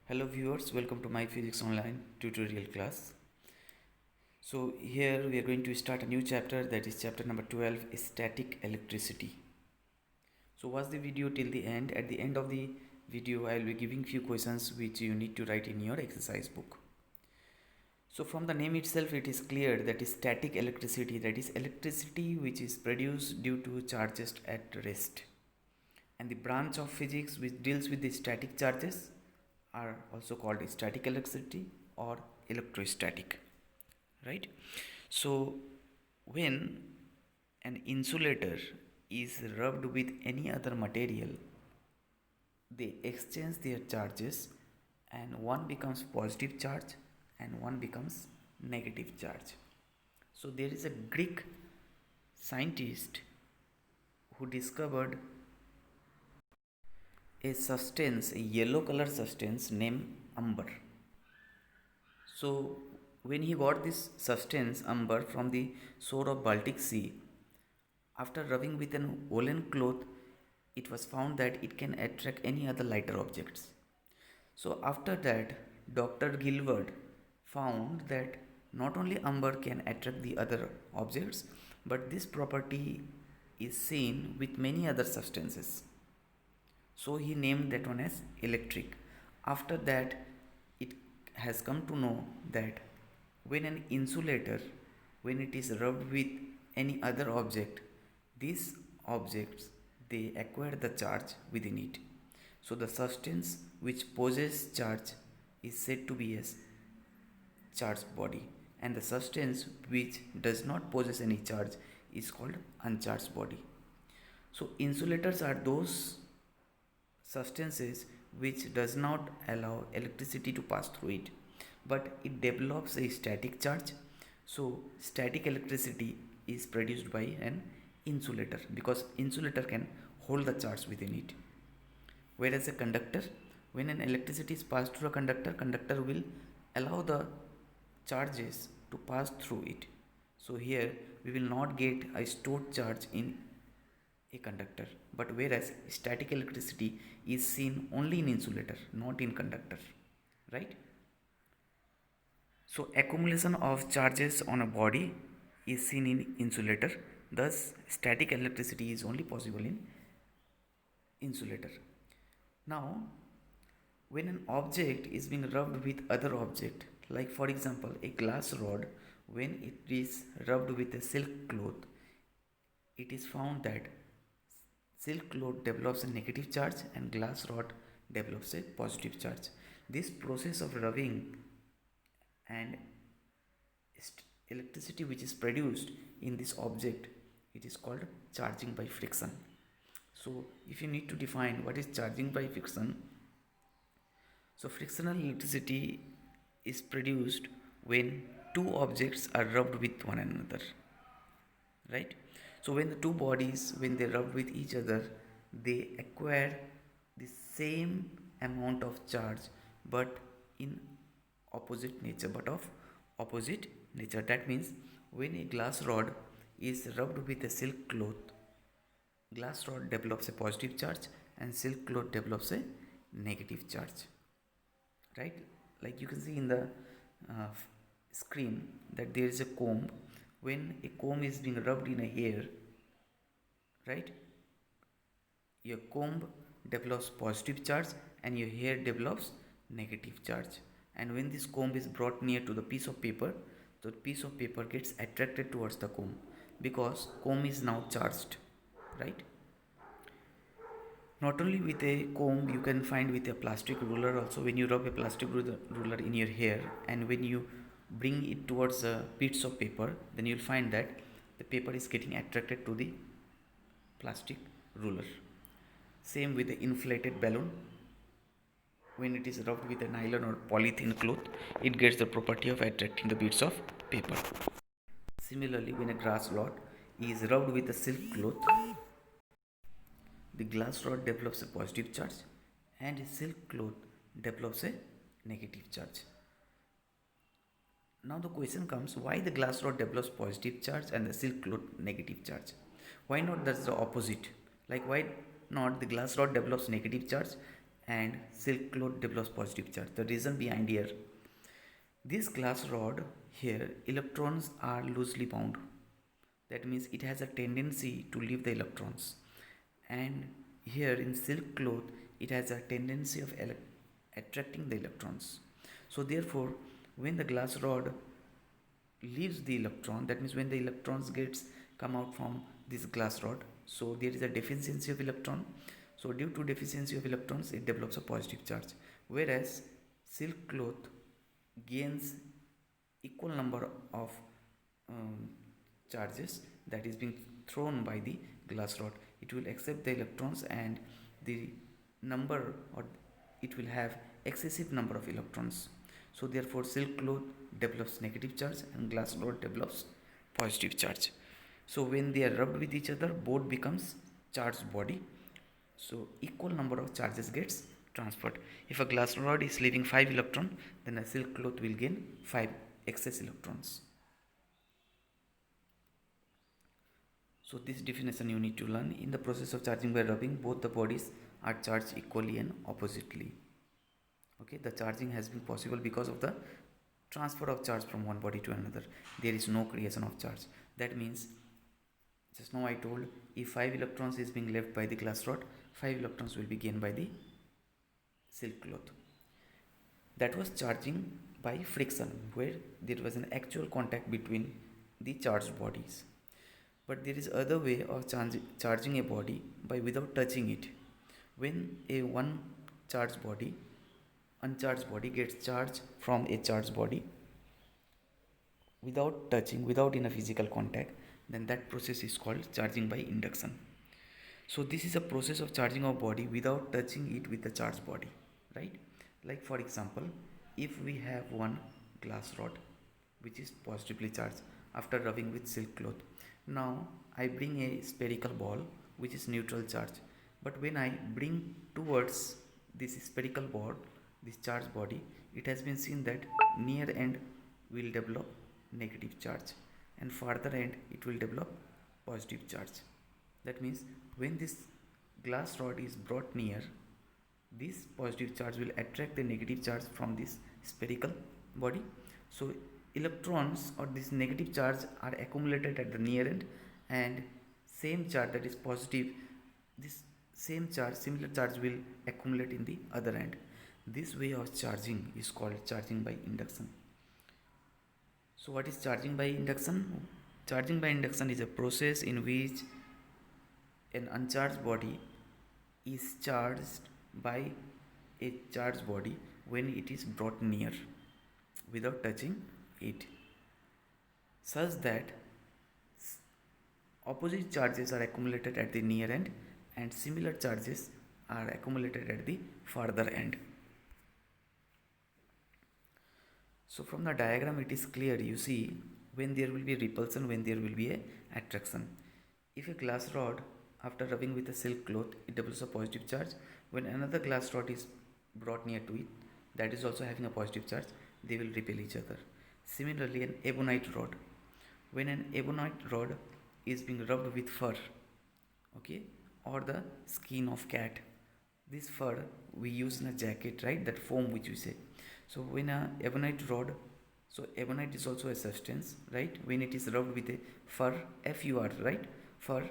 Hello viewers, welcome to my physics online tutorial class. So here we are going to start a new chapter, that is chapter number 12, static electricity. So watch the video till the end. At the end of the video I will be giving few questions which you need to write in your exercise book. So from the name itself it is clear that is static electricity, that is electricity which is produced due to charges at rest. And the branch of physics which deals with the static charges are also called static electricity or electrostatic, right? So when an insulator is rubbed with any other material, they exchange their charges and one becomes positive charge and one becomes negative charge. So there is a Greek scientist who discovered a substance, a yellow color substance named amber. So when he got this substance amber from the shore of Baltic Sea, after rubbing with an woolen cloth, it was found that it can attract any other lighter objects. So after that, Dr. Gilbert found that not only amber can attract the other objects, but this property is seen with many other substances. So he named that one as electric. After that, it has come to know that when an insulator, when it is rubbed with any other object, these objects they acquire the charge within it. So the substance which possesses charge is said to be as charged body, and the substance which does not possess any charge is called uncharged body. So insulators are those substances which does not allow electricity to pass through it, but it develops a static charge. So static electricity is produced by an insulator because insulator can hold the charge within it. Whereas a conductor, when an electricity is passed through a conductor will allow the charges to pass through it. So here we will not get a stored charge in a conductor, but whereas static electricity is seen only in insulator, not in conductor, right? So accumulation of charges on a body is seen in insulator, thus static electricity is only possible in insulator. Now when an object is being rubbed with other object, like for example a glass rod, when it is rubbed with a silk cloth, it is found that silk cloth develops a negative charge and glass rod develops a positive charge. This process of rubbing and electricity which is produced in this object, it is called charging by friction. So if you need to define what is charging by friction, so frictional electricity is produced when two objects are rubbed with one another, right? So when the two bodies, when they rub with each other, they acquire the same amount of charge but in opposite nature, but of opposite nature. That means when a glass rod is rubbed with a silk cloth, glass rod develops a positive charge and silk cloth develops a negative charge, right? Like you can see in the uh, screen that there is a comb. When a comb is being rubbed in a hair, right, your comb develops positive charge and your hair develops negative charge. And when this comb is brought near to the piece of paper, the piece of paper gets attracted towards the comb because comb is now charged, right? Not only with a comb, you can find with a plastic ruler also. When you rub a plastic ruler in your hair and when you bring it towards a bits of paper, then you'll find that the paper is getting attracted to the plastic ruler. Same with the inflated balloon. When it is rubbed with a nylon or polythene cloth, it gets the property of attracting the bits of paper. Similarly, when a glass rod is rubbed with a silk cloth, the glass rod develops a positive charge and a silk cloth develops a negative charge. Now the question comes, why the glass rod develops positive charge and the silk cloth negative charge? Why not that's the opposite? Like why not the glass rod develops negative charge and silk cloth develops positive charge. The reason behind here, this glass rod here, electrons are loosely bound. That means it has a tendency to leave the electrons. And here in silk cloth, it has a tendency of attracting the electrons. So therefore, when the glass rod leaves the electron, that means when the electrons gets come out from this glass rod, so there is a deficiency of electron. So due to deficiency of electrons, it develops a positive charge, whereas silk cloth gains equal number of charges that is being thrown by the glass rod. It will accept the electrons, and the number, or it will have excessive number of electrons. So therefore silk cloth develops negative charge and glass rod develops positive charge. So when they are rubbed with each other, both becomes charged body. So equal number of charges gets transferred. If a glass rod is leaving 5 electron, then a silk cloth will gain 5 excess electrons. So this definition you need to learn. In the process of charging by rubbing, both the bodies are charged equally and oppositely. Okay, the charging has been possible because of the transfer of charge from one body to another. There is no creation of charge. That means, just now I told, if 5 electrons is being left by the glass rod, 5 electrons will be gained by the silk cloth. That was charging by friction, where there was an actual contact between the charged bodies. But there is other way of charging a body by without touching it. When a one charged body, uncharged body gets charged from a charged body without touching, without in a physical contact, then that process is called charging by induction. So this is a process of charging our body without touching it with the charged body, right? Like for example, if we have one glass rod which is positively charged after rubbing with silk cloth, now I bring a spherical ball which is neutral charge, but when I bring towards this spherical ball, this charged body, it has been seen that near end will develop negative charge and farther end it will develop positive charge. That means when this glass rod is brought near, this positive charge will attract the negative charge from this spherical body. So electrons or this negative charge are accumulated at the near end, and same charge, that is positive, this same charge, similar charge will accumulate in the other end. This way of charging is called charging by induction. So what is charging by induction? Charging by induction is a process in which an uncharged body is charged by a charged body when it is brought near without touching it, such that opposite charges are accumulated at the near end and similar charges are accumulated at the farther end. So from the diagram it is clear, you see, when there will be repulsion, when there will be a attraction. If a glass rod, after rubbing with a silk cloth, it develops a positive charge, when another glass rod is brought near to it, that is also having a positive charge, they will repel each other. Similarly, an ebonite rod, when an ebonite rod is being rubbed with fur, okay, or the skin of cat, this fur we use in a jacket, right, that foam which we say. So when a ebonite rod, so ebonite is also a substance, right, when it is rubbed with a fur, FUR, right, fur,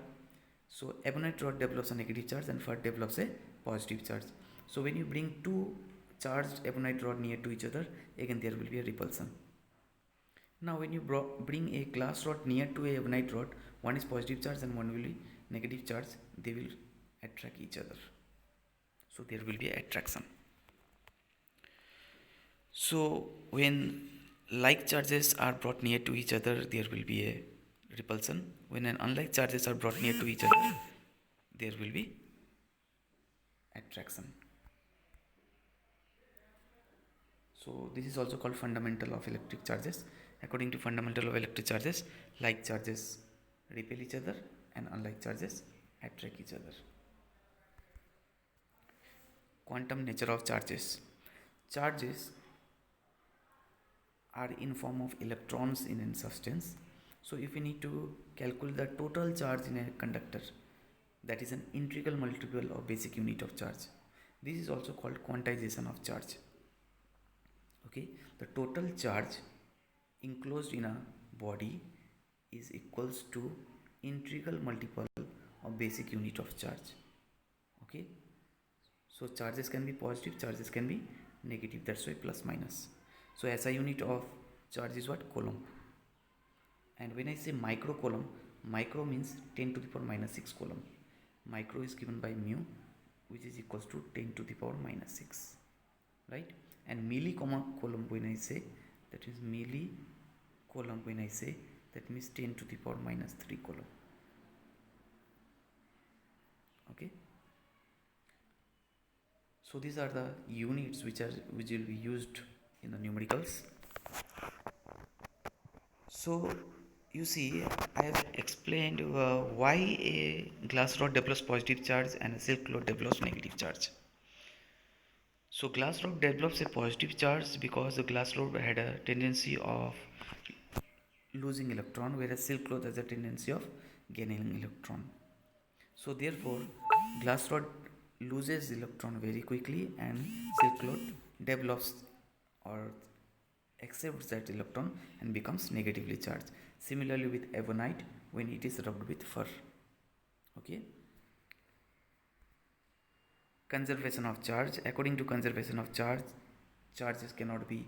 so ebonite rod develops a negative charge and fur develops a positive charge. So when you bring two charged ebonite rod near to each other, again there will be a repulsion. Now when you bring a glass rod near to a ebonite rod, one is positive charge and one will be negative charge, they will attract each other. So there will be attraction. So when like charges are brought near to each other, there will be a repulsion. When an unlike charges are brought near to each other, there will be attraction. So this is also called fundamental of electric charges. According to fundamental of electric charges, like charges repel each other and unlike charges attract each other. Quantum nature of charges. Charges are in form of electrons in a substance. So if we need to calculate the total charge in a conductor, that is an integral multiple of basic unit of charge. This is also called quantization of charge. Okay, the total charge enclosed in a body is equals to integral multiple of basic unit of charge. Okay, so charges can be positive, charges can be negative, that's why plus minus. So SI unit of charge is what? Coulomb. And when I say micro coulomb, micro means 10 to the power minus 6 coulomb. Micro is given by mu, which is equals to 10 to the power minus 6, right? And milli coulomb, when I say, that is milli coulomb, when I say, that means 10 to the power minus 3 coulomb. Okay, so these are the units which will be used in the numericals. So you see, I have explained why a glass rod develops positive charge and a silk rod develops negative charge. So glass rod develops a positive charge because the glass rod had a tendency of losing electron, whereas silk cloth has a tendency of gaining electron. So therefore glass rod loses electron very quickly and silk cloth develops or accepts that electron and becomes negatively charged. Similarly with ebonite when it is rubbed with fur. Okay. Conservation of charge. According to conservation of charge, charges cannot be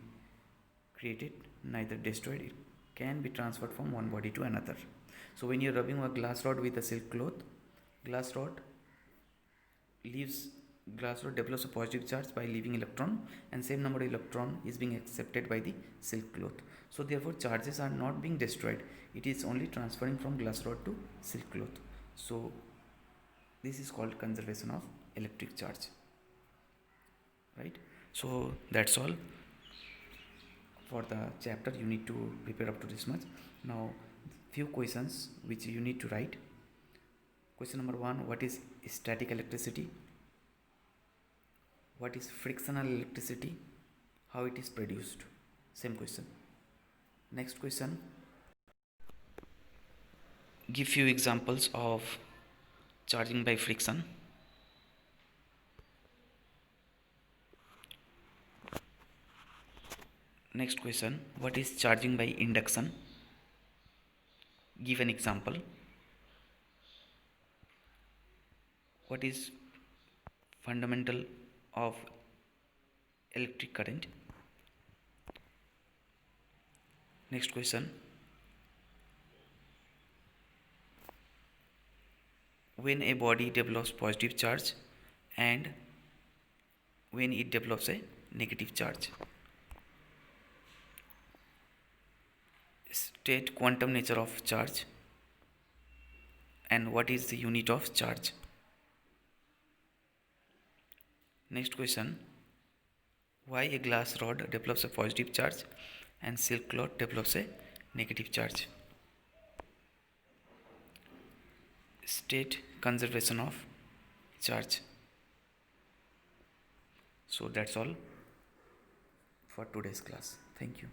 created, neither destroyed. It can be transferred from one body to another. So when you're rubbing a glass rod with a silk cloth, glass rod develops a positive charge by leaving electron, and same number of electron is being accepted by the silk cloth. So therefore charges are not being destroyed, it is only transferring from glass rod to silk cloth. So this is called conservation of electric charge, right? So that's all for the chapter. You need to prepare up to this much. Now few questions which you need to write. Question number 1, what is static electricity? What is frictional electricity? How it is produced? Same question. Next question, give few examples of charging by friction. Next question, what is charging by induction? Give an example. What is fundamental of electric current? Next question, when a body develops positive charge and when it develops a negative charge. State quantum nature of charge and what is the unit of charge. Next question, why a glass rod develops a positive charge and silk cloth develops a negative charge. State conservation of charge. So that's all for today's class. Thank you.